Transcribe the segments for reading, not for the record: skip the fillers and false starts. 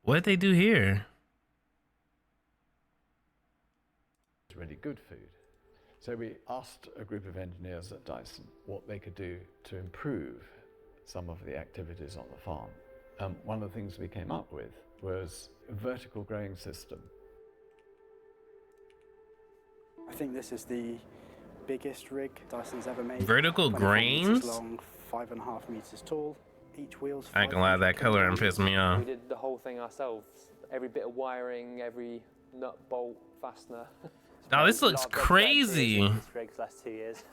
What did they do here? It's really good food. So we asked a group of engineers at Dyson what they could do to improve some of the activities on the farm. One of the things we came up with was a vertical growing system. I think this is the biggest rig Dyson's ever made. Vertical 24 grains? meters long, 5.5 meters tall. Each wheel's I ain't gonna lie, that color and piss me off. We did the whole thing ourselves. Every bit of wiring, every nut, bolt, fastener. Oh, this looks crazy. This rig for the last 2 years.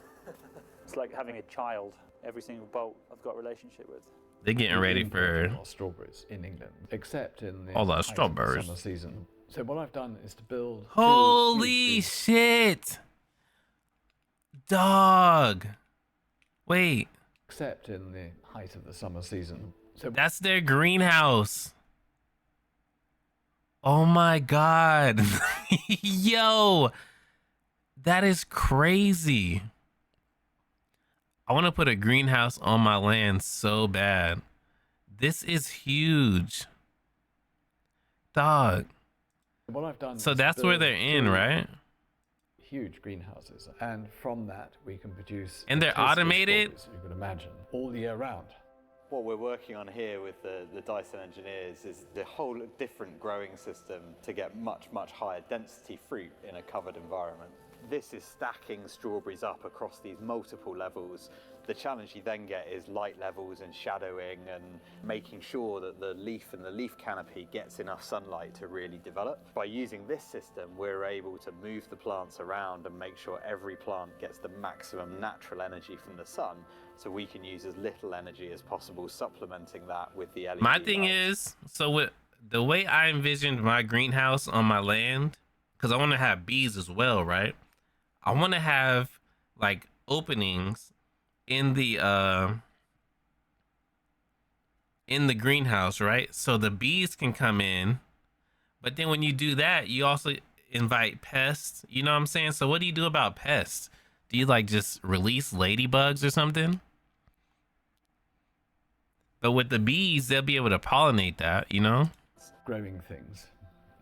It's like having a child. Every single bolt I've got a relationship with. They're getting ready for strawberries in England, except in the all those strawberries summer season. So what I've done is to build. Holy shit, dog! Wait, except in the height of the summer season. So that's their greenhouse. Oh my god. Yo, that is crazy. I want to put a greenhouse on my land so bad. This is huge, dog. What I've done, so that's where they're in, right? Huge greenhouses, and from that we can produce. And they're automated. You can imagine all year round. What we're working on here with the Dyson engineers is the whole different growing system to get much higher density fruit in a covered environment. This is stacking strawberries up across these multiple levels. The challenge you then get is light levels and shadowing and making sure that the leaf and the leaf canopy gets enough sunlight to really develop. By using this system, we're able to move the plants around and make sure every plant gets the maximum natural energy from the sun, so we can use as little energy as possible, supplementing that with the LED My thing lights. is, so with the way I envisioned my greenhouse on my land, because I want to have bees as well, right? I want to have like openings in the greenhouse, right? So the bees can come in, but then when you do that, you also invite pests. You know what I'm saying? So what do you do about pests? Do you like just release ladybugs or something? But with the bees, they'll be able to pollinate that, you know? Growing things,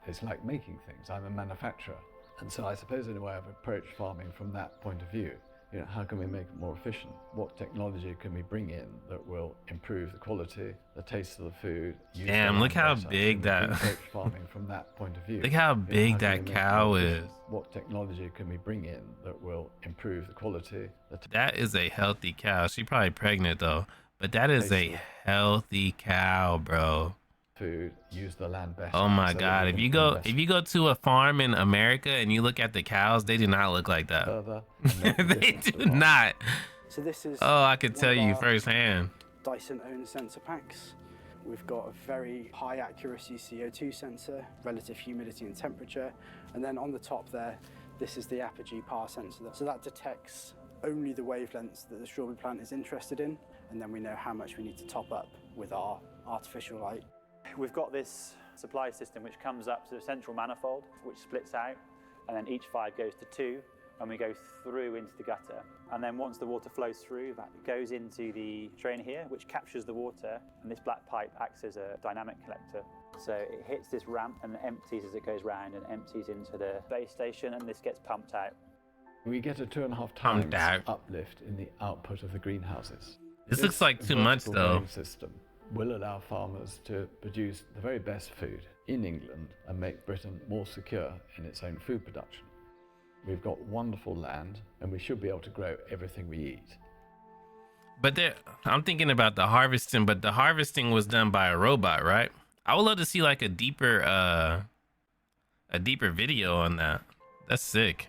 it's like making things. I'm a manufacturer. And so I suppose in a way I've approached farming from that point of view. You know, how can we make it more efficient? What technology can we bring in that will improve the quality, the taste of the food? Damn, look how big that. Farming from that point of view. Look how big that cow is. What technology can we bring in that will improve the quality? That is a healthy cow. She's probably pregnant though, but that is a healthy cow, bro. Food, use the land better. Oh my god, if you go to a farm in America and you look at the cows, they do not look like that. They do not. So this is I could tell you firsthand. Dyson owned sensor packs. We've got a very high accuracy CO2 sensor, relative humidity and temperature, and then on the top there, this is the apogee power sensor. So that detects only the wavelengths that the strawberry plant is interested in, and then we know how much we need to top up with our artificial light. We've got this supply system which comes up to the central manifold, which splits out, and then each 5 goes to 2, and we go through into the gutter. And then once the water flows through, that goes into the drain here, which captures the water, and this black pipe acts as a dynamic collector. So it hits this ramp and empties as it goes round and empties into the base station, and this gets pumped out. We get a 2.5 times uplift in the output of the greenhouses. This looks like too much though. System will allow farmers to produce the very best food in England and make Britain more secure in its own food production. We've got wonderful land and we should be able to grow everything we eat. But I'm thinking about the harvesting, but the harvesting was done by a robot, right? I would love to see like a deeper video on that. That's sick.